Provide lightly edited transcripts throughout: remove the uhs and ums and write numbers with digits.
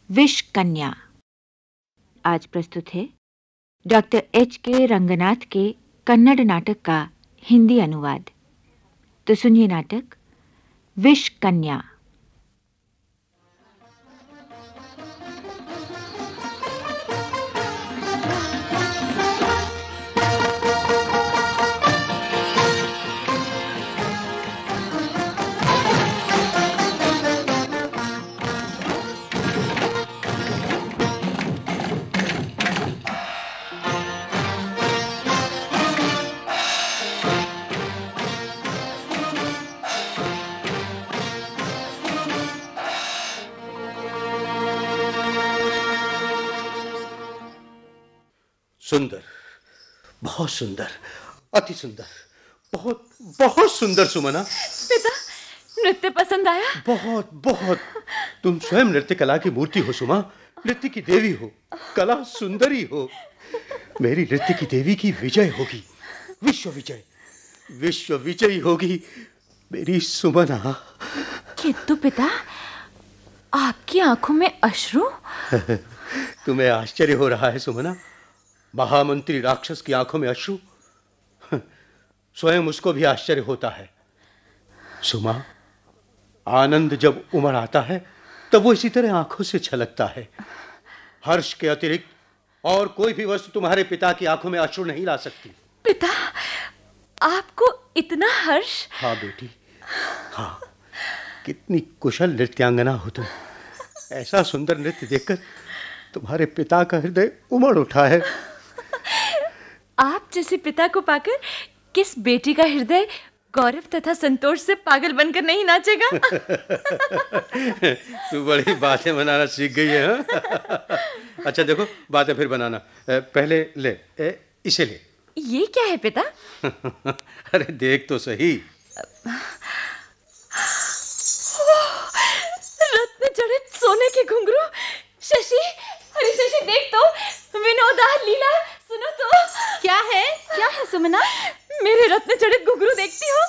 विष कन्या। आज प्रस्तुत है डॉक्टर H.K. रंगनाथ के कन्नड़ नाटक का हिंदी अनुवाद। तो सुनिए नाटक विष कन्या। सुंदर, बहुत सुंदर, अति सुंदर, बहुत बहुत सुंदर सुमना। पिता, नृत्य पसंद आया? बहुत बहुत। तुम स्वयं नृत्य कला की मूर्ति हो सुमा, नृत्य की देवी हो, कला सुंदरी हो। मेरी नृत्य की देवी की विजय होगी, विश्व विजय, विश्व विजयी होगी मेरी सुमना। किंतु पिता, आपकी आंखों में अश्रु? तुम्हें आश्चर्य हो रहा है सुमना? महामंत्री राक्षस की आंखों में अश्रु? स्वयं उसको भी आश्चर्य होता है। सुमा, आनंद जब उमड़ आता है तब वो इसी तरह आंखों से छलकता है। हर्ष के अतिरिक्त और कोई भी वस्तु तुम्हारे पिता की आंखों में अश्रु नहीं ला सकती। पिता, आपको इतना हर्ष? हाँ बेटी, हाँ। कितनी कुशल नृत्यांगना हो तुम। ऐसा सुंदर नृत्य देखकर तुम्हारे पिता का हृदय उमड़ उठा है। आप जैसे पिता को पाकर किस बेटी का हृदय गौरव तथा संतोष से पागल बनकर नहीं नाचेगा? तू बड़ी बातें बनाना सीख गई है, हाँ? अच्छा देखो, बातें फिर बनाना। पहले ले, इसे ले। ये क्या है पिता? अरे देख तो सही। रत्न जड़ित सोने के घुंघरू। शशि, अरे शशि देख तो, विनोदा, लीला, सुनो तो। क्या है सुमना? मेरे रत्न जड़ित घुंघरू देखती हो?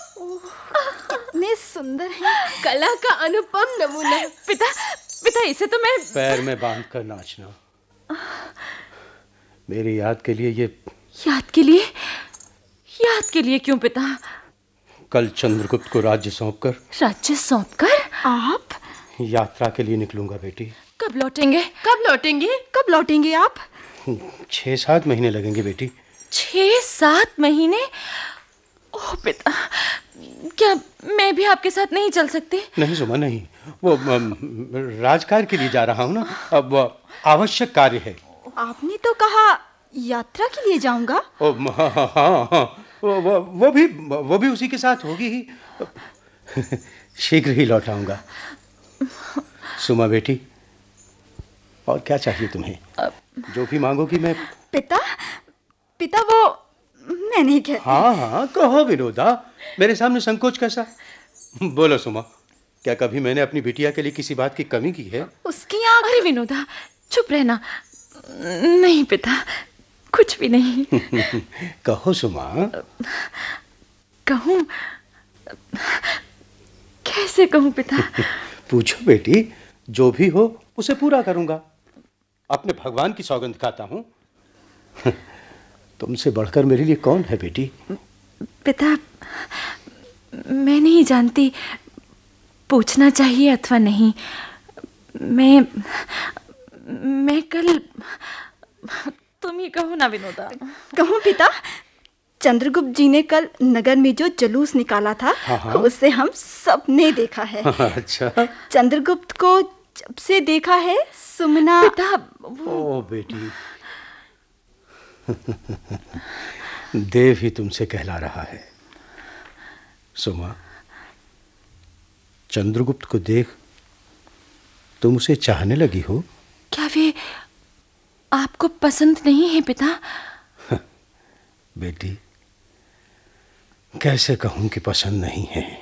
कितने सुंदर हैं, कला का अनुपम नमूना। पिता इसे तो मैं पैर में बांध कर नाचना। मेरी याद के लिए ये। याद के लिए? याद के लिए क्यों पिता? कल चंद्रगुप्त को राज्य सौंपकर। राज्य सौंपकर? आप यात्रा के लिए निकलूंगा बेटी। कब लौटेंगे? कब लौटेंगे आप? 6-7 महीने लगेंगे बेटी। 6-7 महीने? ओह पिता, क्या मैं भी आपके साथ नहीं चल सकती? नहीं सुमा, नहीं। वो राजकार्य के लिए जा रहा हूँ ना, अब आवश्यक कार्य है। आपने तो कहा यात्रा के लिए जाऊंगा। हाँ, वो भी उसी के साथ होगी ही। शीघ्र ही लौट आऊंगा। सुमा बेटी, और क्या चाहिए तुम्हें? जो भी मांगोगी मैं। पिता वो मैं नहीं कहती। हाँ, कहो विनोदा, मेरे सामने संकोच कैसा? बोलो सुमा, क्या कभी मैंने अपनी बिटिया के लिए किसी बात की कमी की है? उसकी आंख। अरे विनोदा, चुप रहना। नहीं पिता, कुछ भी नहीं। कहो सुमा। कहूँ? कैसे कहूँ पिता? पूछो बेटी, जो भी हो उसे पूरा करूंगा। अपने भगवान की सौगंध खाता हूँ। तुमसे बढ़कर मेरे लिए कौन है बेटी? पिता, मैं नहीं जानती पूछना चाहिए अथवा नहीं। मैं कल। तुम ही कहो ना विनोदा। कहूँ पिता? चंद्रगुप्त जी ने कल नगर में जो जुलूस निकाला था, हाँ। उसे हम सबने देखा है। अच्छा। चंद्रगुप्त को जब से देखा है सुमना। पिता ओ बेटी, देव ही तुमसे कहला रहा है। सुमा, चंद्रगुप्त को देख तुम उसे चाहने लगी हो? क्या वे आपको पसंद नहीं है पिता? बेटी, कैसे कहूं कि पसंद नहीं है।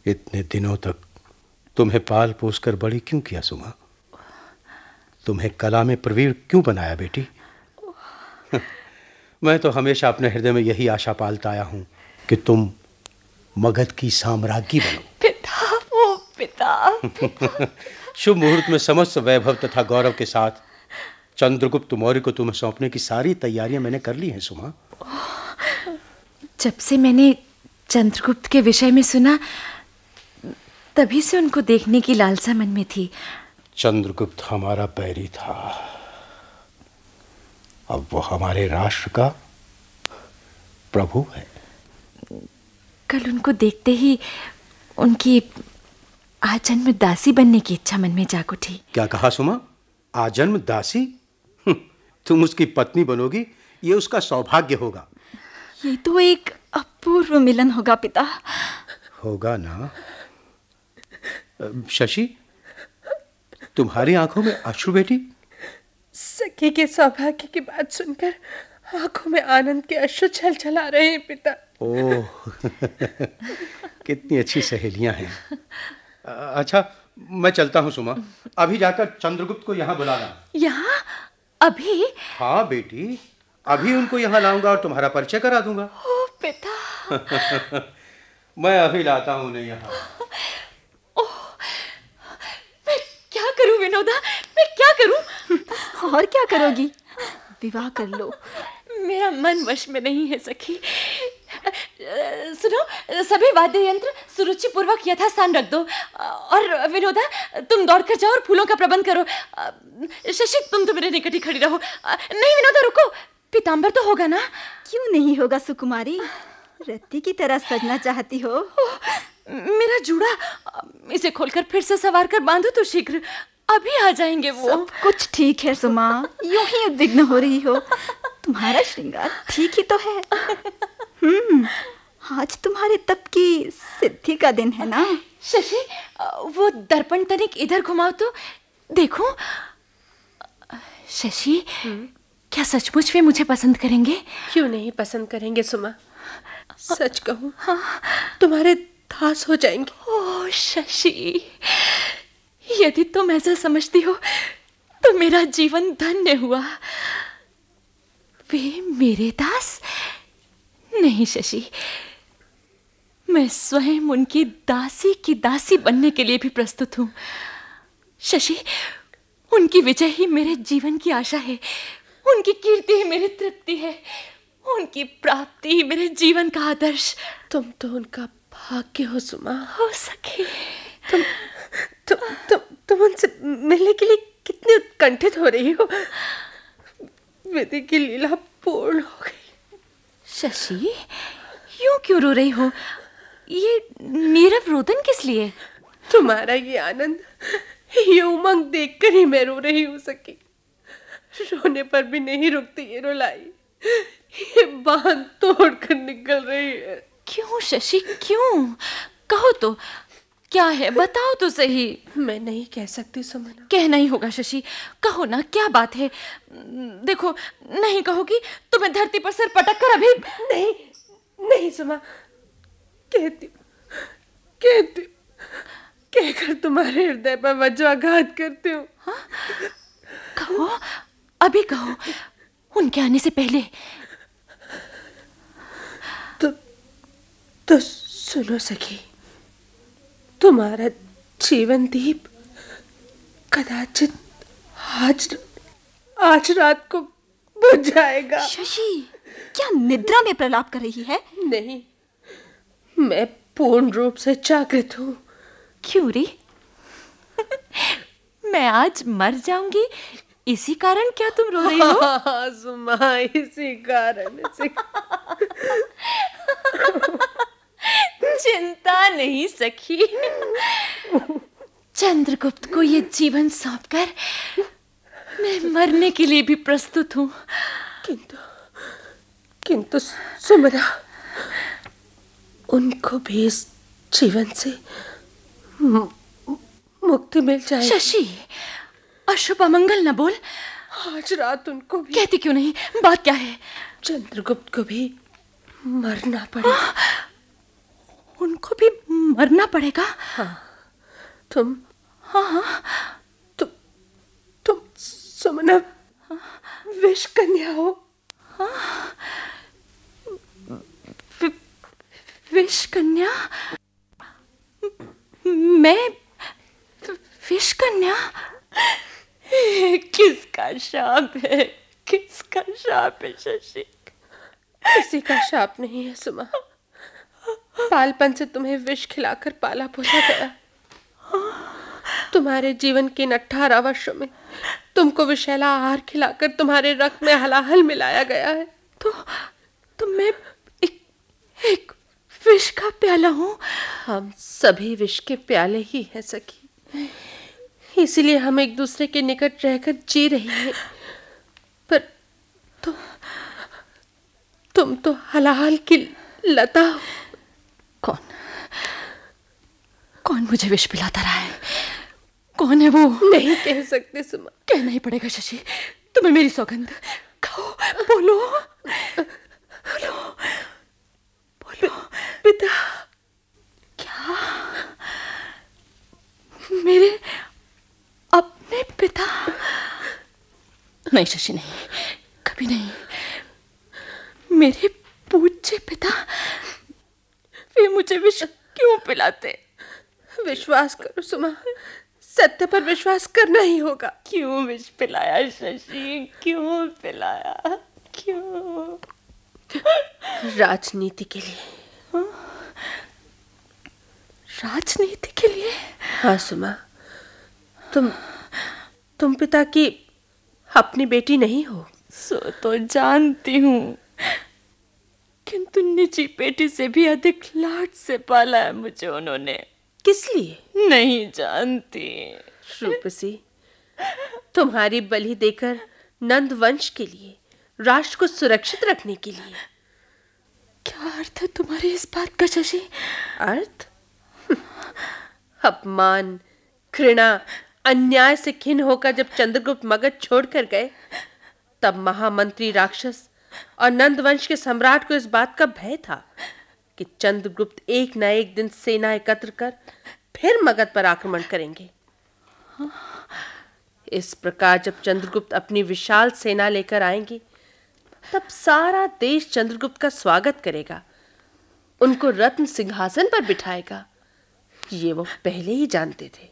इतने दिनों तक तुम्हें पाल पोस कर बड़ी क्यों किया सुमा? तुम्हें कला में प्रवीण क्यों बनाया बेटी? मैं तो हमेशा अपने हृदय में यही आशा पालता आया हूं कि तुम मगध की साम्राज्ञी बनो। पिता, ओ पिता। शुभ मुहूर्त में समस्त वैभव तथा गौरव के साथ चंद्रगुप्त मौर्य को तुम्हें सौंपने की सारी तैयारियां मैंने कर ली हैं सुमा। जब से मैंने चंद्रगुप्त के विषय में सुना, तभी से उनको देखने की लालसा मन में थी। चंद्रगुप्त हमारा बैरी था, अब वो हमारे राष्ट्र का प्रभु है। कल उनको देखते ही उनकी आजन्म दासी बनने की इच्छा मन में जाग उठी। क्या कहा सुमा? आजन्म दासी? तुम उसकी पत्नी बनोगी, ये उसका सौभाग्य होगा। ये तो एक अपूर्व मिलन होगा पिता। होगा ना? शशि, तुम्हारी आंखों में अश्रु बेटी? सखी के सौभाग्य की बात सुनकर आंखों में आनंद के अश्रु छलछला रहे हैं पिता। ओह कितनी अच्छी सहेलियां हैं। अच्छा, मैं चलता हूँ सुमा। अभी जाकर चंद्रगुप्त को यहाँ बुलाना। यहाँ? अभी? हाँ बेटी, अभी उनको यहाँ लाऊंगा और तुम्हारा परिचय करा दूंगा। ओ पिता। मैं अभी लाता हूँ उन्हें यहाँ। ओह, मैं क्या करूँ विनोदा, मैं क्या करूँ? और क्या करोगी? विवाह कर लो। मेरा मन वश में नहीं है सखी। सुनो, सभी वाद्य यंत्र सुरुचि पूर्वक यथास्थान रख दो। और विनोदा, तुम दौड़ कर जाओ और फूलों का प्रबंध करो। शशि, तुम तो मेरे निकट ही खड़ी रहो। नहीं विनोदा, रुको, पीतांबर तो होगा ना? क्यों नहीं होगा सुकुमारी? रत्ती की तरह सजना चाहती हो? मेरा जूड़ा, इसे खोलकर फिर से सवार कर बांधो तो शीघ्र अभी आ जाएंगे वो। सब कुछ ठीक है सुमा, यूं ही उद्विग्न हो रही हो। तुम्हारा श्रृंगार ठीक ही तो है। आज तुम्हारे तप की सिद्धि का दिन है ना? शशि, वो दर्पण तनिक इधर घुमाओ तो देखो। शशि, क्या सचमुच वे मुझे पसंद करेंगे? क्यों नहीं पसंद करेंगे सुमा? सच कहूँ, तुम्हारे दास हो जाएंगे। ओह शशि, यदि तुम ऐसा समझती हो तो मेरा जीवन धन्य हुआ। वे मेरे दास? नहीं शशि, मैं स्वयं उनकी दासी की दासी बनने के लिए भी प्रस्तुत हूँ। शशि, उनकी विजय ही मेरे जीवन की आशा है, उनकी कीर्ति ही मेरी तृप्ति है, उनकी प्राप्ति ही मेरे जीवन का आदर्श। तुम तो उनका भाग्य हो सुमा। हो सके। तुम उनसे मिलने के लिए कितनी उत्कंठित हो रही हो। विधि की लीला पूर्ण हो गई। शशि, यूं क्यों रो रही हो? ये नीरव रोदन किस लिए? तुम्हारा ये आनंद, ये उमंग देखकर ही मैं रो रही हूँ सखी। रोने पर भी नहीं रुकती ये रुलाई, ये बांध तोड़कर निकल रही है। क्यों शशि, क्यों? कहो तो, क्या है? बताओ तो सही। मैं नहीं कह सकती सुमना। कहना ही होगा शशि, कहो ना, क्या बात है? देखो, नहीं कहोगी तो मैं धरती पर सिर पटक कर अभी। नहीं नहीं सुमा, कहती कहकर तुम्हारे हृदय पर वज्राघात करती हूँ। हाँ? कहो, अभी कहो, उनके आने से पहले। तो सुनो सखी, तुम्हारा जीवन दीप कदाचित आज रात को बुझ जाएगा। शशि, क्या निद्रा में प्रलाप कर रही है? नहीं, मैं पूर्ण रूप से जागृत हूँ। क्यों रे? मैं आज मर जाऊंगी, इसी कारण क्या तुम रो रही हो? हाँ सुमा, इसी कारण चिंता नहीं सखी, चंद्रगुप्त को ये जीवन सौंपकर मैं मरने के लिए भी प्रस्तुत हूँ। किंतु सुमरा, उनको भी इस जीवन से मुक्ति मिल जाएगी। शशि, अशुभ अमंगल न बोल। आज रात उनको भी। कहती क्यों नहीं? बात क्या है? चंद्रगुप्त को भी मरना पड़ेगा। उनको भी मरना पड़ेगा? हाँ, तुम। हाँ, तुम सुमना विष कन्या हो। विष कन्या? मैं विष कन्या? किसका शाप है, किसका शाप है शशि? किसी का शाप नहीं है सुमा। बालपन से तुम्हें विष खिलाकर पाला पोसा गया। तुम्हारे जीवन के इन 18 वर्षों में तुमको विषैला आहार खिलाकर तुम्हारे रक्त में हलाहल मिलाया गया है। तो मैं एक विष का प्याला हूँ। हम सभी विष के प्याले ही हैं सखी, इसीलिए हम एक दूसरे के निकट रहकर जी रही हैं। पर तुम तो हलाहल की लता हो। कौन मुझे विष पिलाता रहा है? कौन है वो? नहीं कह सकते सुमा। कहना ही पड़ेगा शशि, तुम्हें मेरी सौगंध। कहो, बोलो बोलो बोलो। पिता। क्या? मेरे अपने पिता? नहीं शशि, नहीं, कभी नहीं। मेरे पूज्य पिता, वे मुझे विष क्यों पिलाते? विश्वास करो सुमा, सत्य पर विश्वास करना ही होगा। क्यों विष पिलाया शशि, क्यों पिलाया, क्यों? राजनीति के लिए। राजनीति के लिए? हाँ सुमा, तुम पिता की अपनी बेटी नहीं हो। सो तो जानती हूँ, किंतु निजी बेटी से भी अधिक लाड से पाला है मुझे उन्होंने। किस लिए? नहीं जानती। रूपसी, तुम्हारी बलि देकर नंद वंश के लिए, राष्ट्र को सुरक्षित रखने के लिए। क्या अर्थ है तुम्हारी इस बात का शशि? अर्थ? अपमान, घृणा, अन्याय से खिन्न होकर जब चंद्रगुप्त मगध छोड़कर गए, तब महामंत्री राक्षस और नंद वंश के सम्राट को इस बात का भय था कि चंद्रगुप्त एक न एक दिन सेना एकत्र कर फिर मगध पर आक्रमण करेंगे। इस प्रकार जब चंद्रगुप्त अपनी विशाल सेना लेकर आएंगे, तब सारा देश चंद्रगुप्त का स्वागत करेगा, उनको रत्न सिंहासन पर बिठाएगा। ये वो पहले ही जानते थे।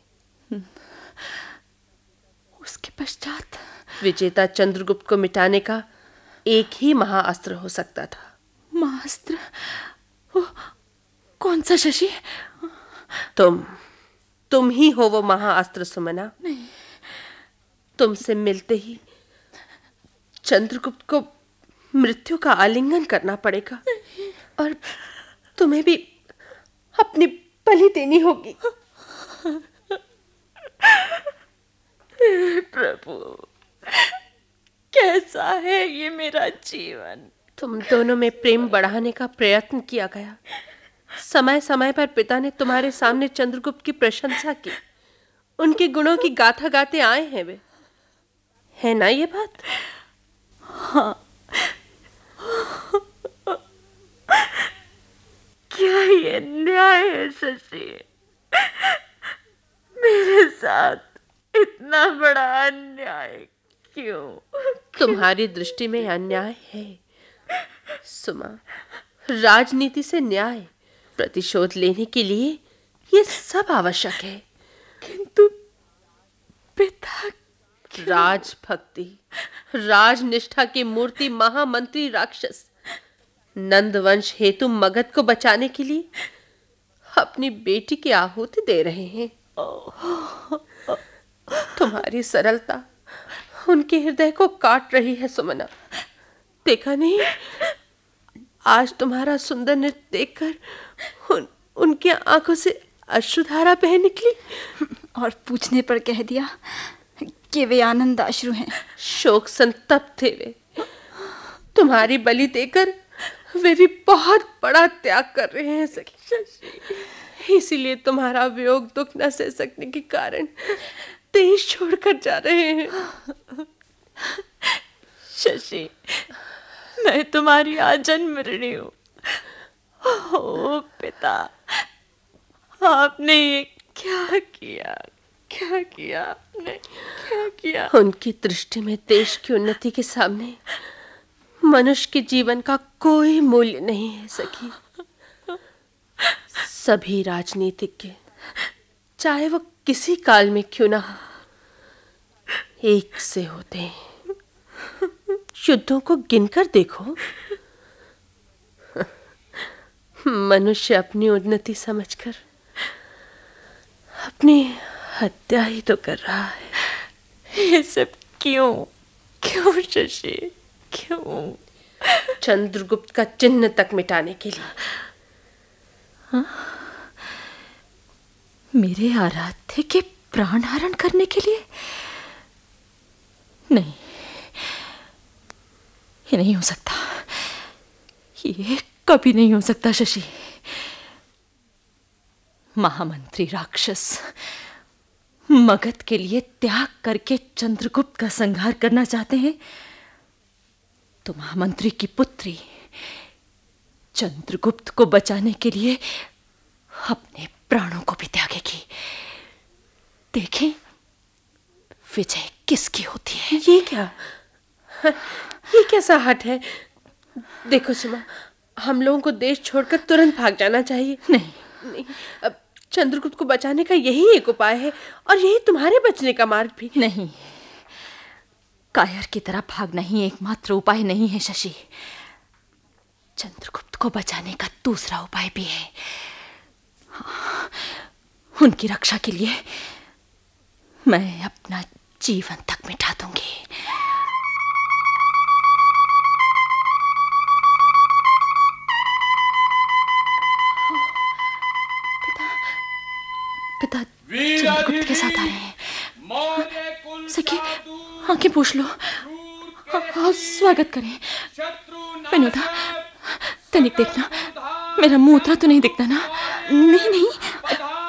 उसके पश्चात विजेता चंद्रगुप्त को मिटाने का एक ही महाअस्त्र हो सकता था। महाअस्त्र? वो कौन सा शशि? तुम ही हो वो महाअस्त्र सुमना। नहीं। तुमसे मिलते ही चंद्रगुप्त को मृत्यु का आलिंगन करना पड़ेगा और तुम्हें भी अपनी बलि देनी होगी। प्रभु, कैसा है ये मेरा जीवन? तुम दोनों में प्रेम बढ़ाने का प्रयत्न किया गया। समय समय पर पिता ने तुम्हारे सामने चंद्रगुप्त की प्रशंसा की, उनके गुणों की गाथा गाते आए हैं वे। है ना ये बात? हाँ। क्या ये न्याय है शशि? मेरे साथ इतना बड़ा अन्याय क्यों? तुम्हारी दृष्टि में अन्याय है सुमा। राजनीति से न्याय, प्रतिशोध लेने के लिए ये सब आवश्यक है। किंतु पिता राजभक्ति, राजनिष्ठा की मूर्ति महामंत्री राक्षस नंदवंश हेतु मगध को बचाने के लिए अपनी बेटी की आहुति दे रहे हैं। तुम्हारी सरलता उनके हृदय को काट रही है सुमना। देखा नहीं, आज तुम्हारा सुंदर नृत्य देखकर उनकी आंखों से अश्रुधारा बह निकली और पूछने पर कह दिया कि वे आनंद अश्रु हैं। शोक संतप्त थे वे। तुम्हारी बलि देकर वे भी बहुत बड़ा त्याग कर रहे हैं सखी। इसीलिए तुम्हारा वियोग दुख न सह सकने के कारण देश छोड़कर जा रहे हैं। शशि, मैं तुम्हारी आजन्म ऋणी हूँ। ओ पिता, आपने ये क्या किया? क्या किया आपने? क्या किया? उनकी दृष्टि में देश की उन्नति के सामने मनुष्य के जीवन का कोई मूल्य नहीं है सखी। सभी राजनीतिज्ञ, चाहे वो किसी काल में क्यों ना हो, एक से होते हैं। युद्धों को गिनकर देखो, मनुष्य अपनी उन्नति समझकर अपनी हत्या ही तो कर रहा है। ये सब क्यों क्यों शशि, क्यों? चंद्रगुप्त का चिन्ह तक मिटाने के लिए। हाँ? मेरे आराध्य के प्राण हरण करने के लिए? नहीं, ये नहीं हो सकता, ये कभी नहीं हो सकता शशि। महामंत्री राक्षस मगध के लिए त्याग करके चंद्रगुप्त का संहार करना चाहते हैं, तो महामंत्री की पुत्री चंद्रगुप्त को बचाने के लिए अपने प्राणों को भी त्यागेगी। देखें विजय किसकी होती है। ये क्या, ये कैसा हट है? देखो सुमा, हम लोगों को देश छोड़कर तुरंत भाग जाना चाहिए। नहीं, अब चंद्रगुप्त को बचाने का यही एक उपाय है, और यही तुम्हारे बचने का मार्ग भी। नहीं, कायर की तरह भागना ही एकमात्र उपाय नहीं है शशि। चंद्रगुप्त को बचाने का दूसरा उपाय भी है। हाँ, उनकी रक्षा के लिए मैं अपना जीवन तक मिटा दूंगी। पिता चंद्रगुप्त के साथ आ रहे हैं। सखी, आंखें पूछ लो। हाँ, स्वागत करें। विनोदा, तनिक देखना, मेरा मुंह उतरा तो नहीं दिखता ना? नहीं नहीं,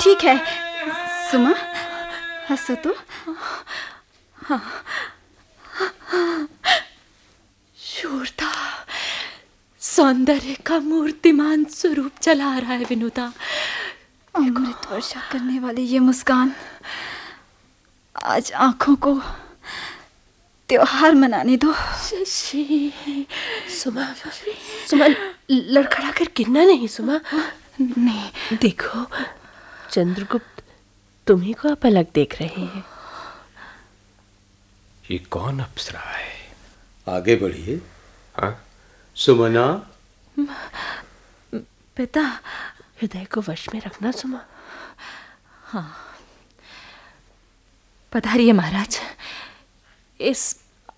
ठीक है। सुमा, हंसो तो। हाँ, शूरता, सौंदर्य का मूर्तिमान स्वरूप चला आ रहा है विनोदा। अमृत वर्षा करने वाली ये मुस्कान आज आंखों को त्योहार मनाने दो। शशि, सुमा, सुमा, लड़खड़ा कर गिरना नहीं सुमा। नहीं, देखो चंद्रगुप्त तुम्ही को अपलक देख रहे हैं। ये कौन अप्सरा है? आगे बढ़िए। हाँ? सुमना। पिता, हृदय को वश में रखना सुमा। हाँ, पधारिए महाराज, इस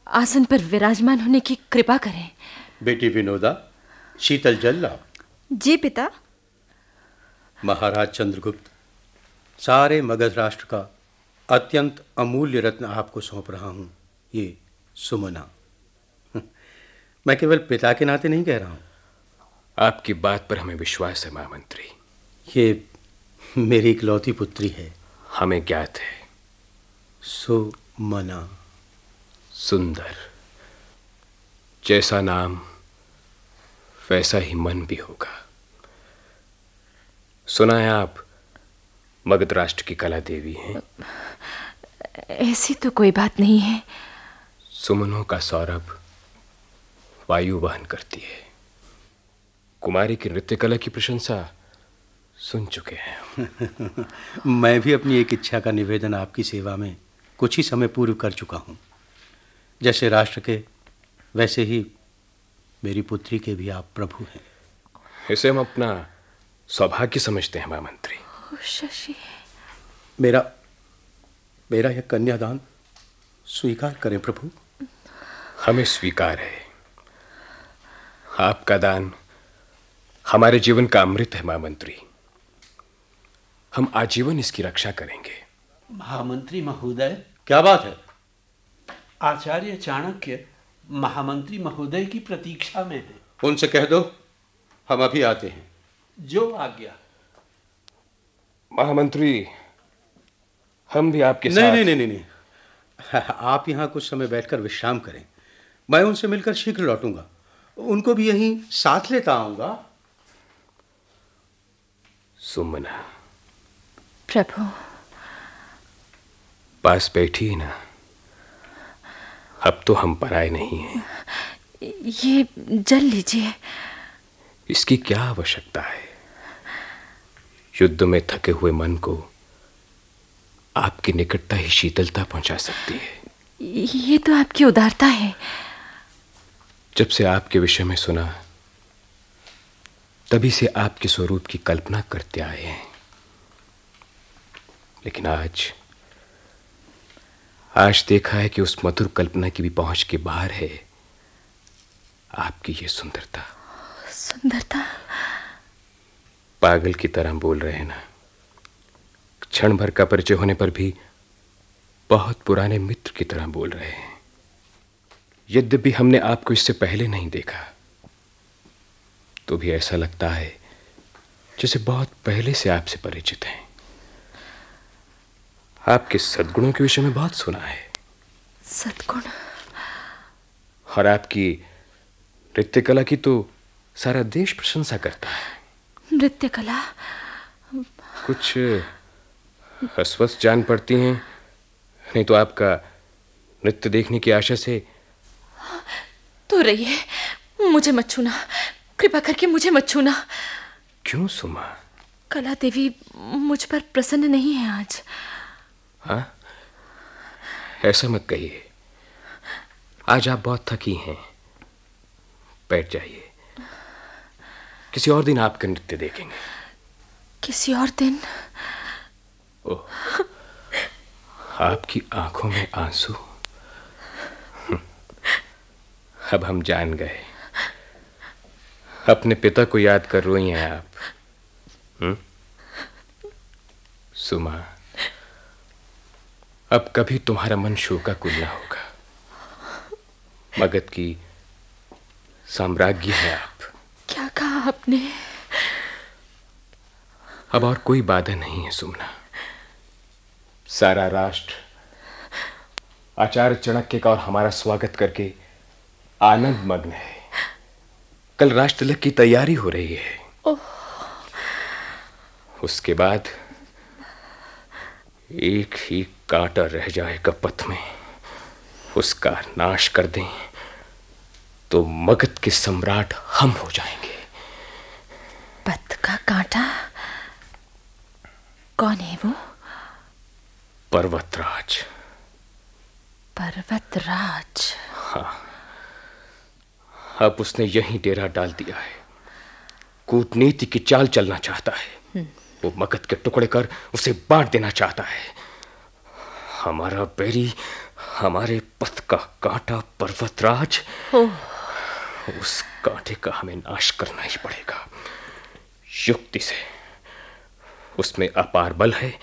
आसन पर विराजमान होने की कृपा करें। बेटी विनोदा, शीतल जल लाओ। जी पिता। महाराज चंद्रगुप्त, सारे मगध राष्ट्र का अत्यंत अमूल्य रत्न आपको सौंप रहा हूं, ये सुमना। मैं केवल पिता के नाते नहीं कह रहा हूं। आपकी बात पर हमें विश्वास है महामंत्री। ये मेरी इकलौती पुत्री है। हमें ज्ञात है। सुमना। सुंदर, जैसा नाम वैसा ही मन भी होगा। सुना है आप मगध राष्ट्र की कला देवी हैं। ऐसी तो कोई बात नहीं है। सुमनों का सौरभ वायु वहन करती है। कुमारी की नृत्य कला की प्रशंसा सुन चुके हैं। मैं भी अपनी एक इच्छा का निवेदन आपकी सेवा में कुछ ही समय पूर्व कर चुका हूं। जैसे राष्ट्र के, वैसे ही मेरी पुत्री के भी आप प्रभु हैं। इसे हम अपना सौभाग्य समझते हैं महामंत्री। शशि, मेरा यह कन्यादान स्वीकार करें प्रभु। हमें स्वीकार है। आपका दान हमारे जीवन का अमृत है महामंत्री। हम आजीवन इसकी रक्षा करेंगे। महामंत्री महोदय। क्या बात है? आचार्य चाणक्य महामंत्री महोदय की प्रतीक्षा में है। उनसे कह दो हम अभी आते हैं। जो आज्ञा। महामंत्री, हम भी आपके नहीं, साथ। नहीं। आप यहाँ कुछ समय बैठकर विश्राम करें। मैं उनसे मिलकर शीघ्र लौटूंगा। उनको भी यहीं साथ लेता आऊंगा। सुमना, प्रभु। पास बैठी ना। अब तो हम पराए नहीं हैं। ये जल लीजिए। इसकी क्या आवश्यकता है? युद्ध में थके हुए मन को आपकी निकटता ही शीतलता पहुंचा सकती है। ये तो आपकी उदारता है। जब से आपके विषय में सुना तभी से आपके स्वरूप की कल्पना करते आए हैं, लेकिन आज देखा है कि उस मधुर कल्पना की भी पहुंच के बाहर है आपकी ये सुंदरता। सुंदरता? पागल की तरह बोल रहे हैं ना। क्षण भर का परिचय होने पर भी बहुत पुराने मित्र की तरह बोल रहे हैं। यद्यपि हमने आपको इससे पहले नहीं देखा, तो भी ऐसा लगता है जैसे बहुत पहले से आपसे परिचित हैं। आपके सद्गुणों के विषय में बहुत सुना है। सद्गुण? और आपकी नृत्य कला की तो सारा देश प्रशंसा करता है। नृत्य कला? कुछ अस्वस्थ जान पड़ती हैं, नहीं तो आपका नृत्य देखने की आशा से। तो रहिए, मुझे मत छूना, कृपा करके मुझे मत छूना। क्यों सुमा? कला देवी मुझ पर प्रसन्न नहीं है आज। हाँ, ऐसा मत कहिए। आज आप बहुत थकी हैं, बैठ जाइए। किसी और दिन आपका नृत्य देखेंगे। किसी और दिन? ओह, आपकी आंखों में आंसू। अब हम जान गए, अपने पिता को याद कर रोई हैं आप। सुमा, अब कभी तुम्हारा मन शोकाकुल ना होगा। मगध की साम्राज्ञी है आप। क्या कहा आपने? अब और कोई बाधा नहीं है सुमना। सारा राष्ट्र आचार्य चाणक्य का और हमारा स्वागत करके आनंद मग्न है। कल राष्ट्र तिलक की तैयारी हो रही है। उसके बाद एक ही कांटा रह जाएगा पथ में, उसका नाश कर दें तो मगध के सम्राट हम हो जाएंगे। पथ का कांटा? कौन है वो? पर्वतराज। पर्वतराज? हाँ, अब उसने यहीं डेरा डाल दिया है। कूटनीति की चाल चलना चाहता है। वो मगध के टुकड़े कर उसे बांट देना चाहता है। हमारा बैरी, हमारे पथ का कांटा पर्वतराज। उस कांटे का हमें नाश करना ही पड़ेगा, युक्ति से। उसमें अपार बल है,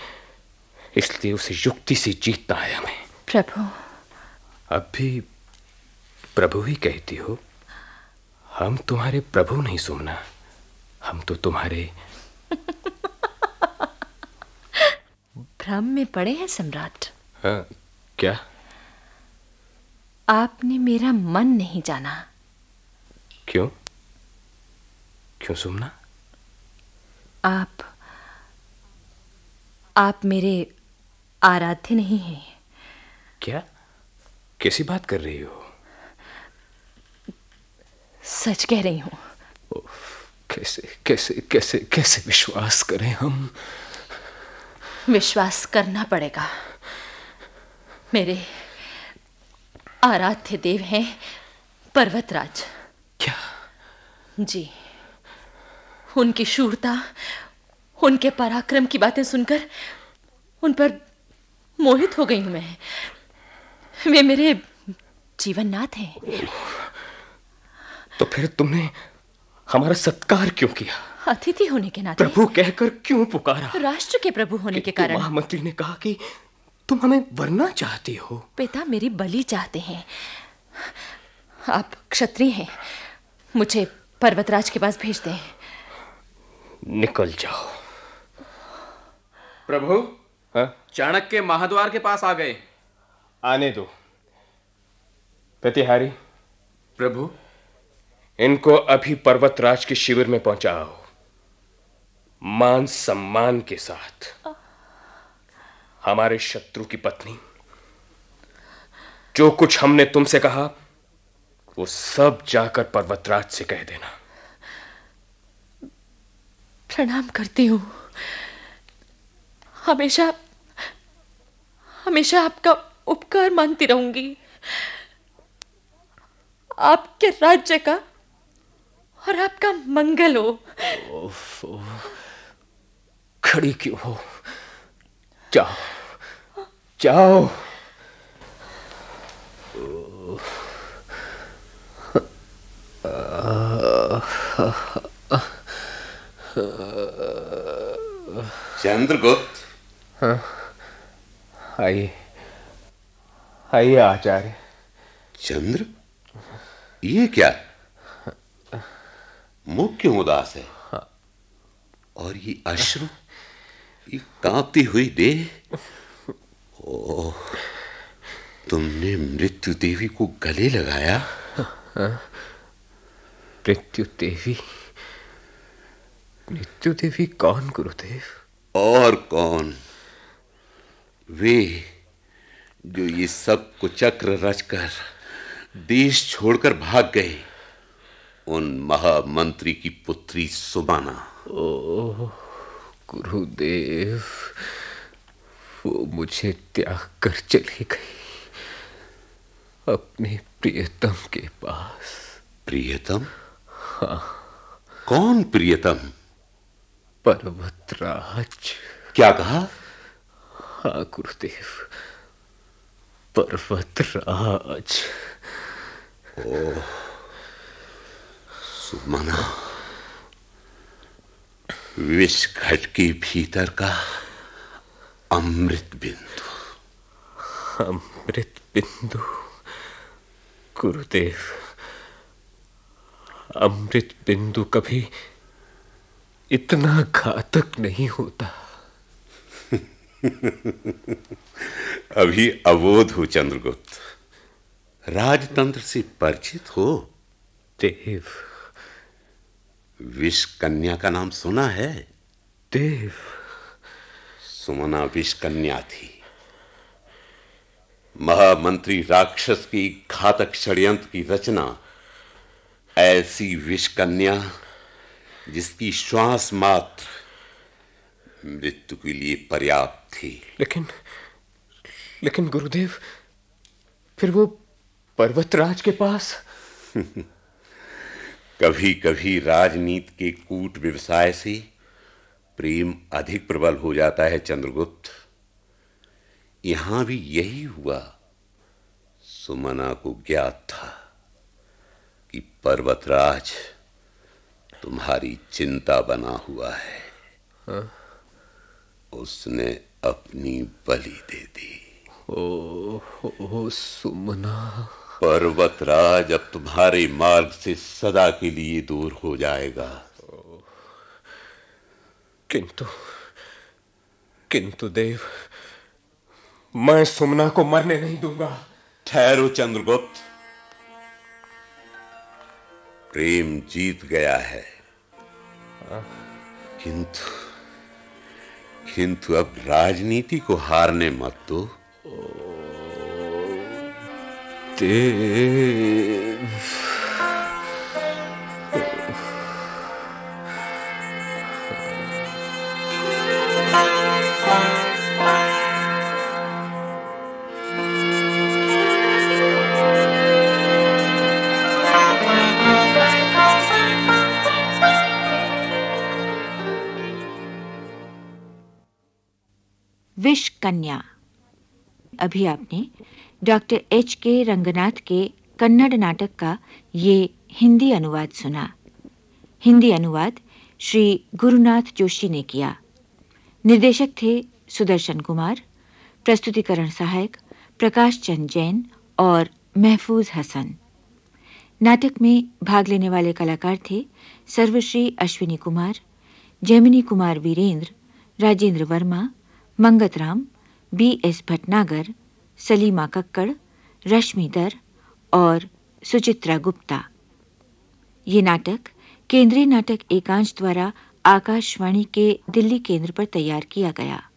इसलिए उसे युक्ति से जीतना है हमें। प्रभु? अब भी प्रभु ही कहती हो? हम तुम्हारे प्रभु नहीं सुमना, हम तो तुम्हारे। भ्रम में पड़े हैं सम्राट। हाँ, क्या? आपने मेरा मन नहीं जाना। क्यों? क्यों सुमना? आप मेरे आराध्य नहीं हैं। क्या? कैसी बात कर रही हो? सच कह रही हूं। कैसे कैसे कैसे कैसे विश्वास करें हम? विश्वास करना पड़ेगा। मेरे आराध्य देव हैं पर्वतराज। क्या? जी, उनकी शूरता, उनके पराक्रम की बातें सुनकर उन पर मोहित हो गई हूं मैं। वे मेरे जीवननाथ हैं। तो फिर तुमने हमारा सत्कार क्यों किया? अतिथि होने के नाते। प्रभु कहकर क्यों पुकारा? राष्ट्र के प्रभु होने के कारण। महामंत्री ने कहा कि तुम हमें वरना चाहती हो। पिता मेरी बलि चाहते हैं। आप क्षत्रिय हैं, मुझे पर्वतराज के पास भेज दें। निकल जाओ। प्रभु, हाँ? चाणक्य महाद्वार के पास आ गए। आने दो। प्रतिहारी, प्रभु, इनको अभी पर्वतराज के शिविर में पहुंचाओ, मान सम्मान के साथ। हमारे शत्रु की पत्नी, जो कुछ हमने तुमसे कहा वो सब जाकर पर्वतराज से कह देना। प्रणाम करती हूं। हमेशा हमेशा आपका उपकार मानती रहूंगी। आपके राज्य का और आपका मंगल हो। खड़ी क्यों हो? जाओ जाओ। चंद्रगुप्त। हाँ, आइए आइए आचार्य। चंद्र, ये क्या? मुख क्यों उदास है? और ये अश्रु, ये कांपती हुई देह। ओह, तुमने मृत्यु देवी को गले लगाया? मृत्यु देवी? मृत्यु देवी कौन गुरुदेव? और कौन? वे जो ये सब कुचक्र रचकर देश छोड़कर भाग गए, उन महामंत्री की पुत्री सुमना। ओह गुरुदेव, वो मुझे त्याग कर चली गई अपने प्रियतम के पास। प्रियतम? हाँ। कौन प्रियतम? पर्वतराज। क्या कहा? हाँ गुरुदेव, पर्वतराज। ओह सुमना, विष घट के भीतर का अमृत बिंदु। अमृत बिंदु? गुरुदेव, अमृत बिंदु कभी इतना घातक नहीं होता। अभी अबोध हो चंद्रगुप्त। राजतंत्र से परिचित हो? देव। विष कन्या का नाम सुना है? देव। सुमना विष कन्या थी। महामंत्री राक्षस की घातक षड्यंत्र की रचना ऐसी विष कन्या जिसकी श्वास मात्र मृत्यु के लिए पर्याप्त थी। लेकिन गुरुदेव, फिर वो पर्वतराज के पास? कभी कभी राजनीति के कूट व्यवसाय से प्रेम अधिक प्रबल हो जाता है चंद्रगुप्त। यहां भी यही हुआ। सुमना को ज्ञात था कि पर्वतराज तुम्हारी चिंता बना हुआ है। हाँ? उसने अपनी बलि दे दी। ओ सुमना। पर्वतराज अब तुम्हारे मार्ग से सदा के लिए दूर हो जाएगा। किंतु देव, मैं सुमना को मरने नहीं दूंगा। ठहरो चंद्रगुप्त, प्रेम जीत गया है। किंतु अब राजनीति को हारने मत दो। देव। विष कन्या। अभी आपने डॉक्टर H.K. रंगनाथ के कन्नड़ नाटक का ये हिंदी अनुवाद सुना। हिंदी अनुवाद श्री गुरुनाथ जोशी ने किया। निर्देशक थे सुदर्शन कुमार। प्रस्तुतिकरण सहायक प्रकाश चंद जैन और महफूज हसन। नाटक में भाग लेने वाले कलाकार थे सर्वश्री अश्विनी कुमार, जैमिनी कुमार वीरेंद्र, राजेंद्र वर्मा, मंगतराम, B.S. भटनागर, सलीमा कक्कड़, रश्मिधर और सुचित्रा गुप्ता। ये नाटक केंद्रीय नाटक एकांश द्वारा आकाशवाणी के दिल्ली केंद्र पर तैयार किया गया।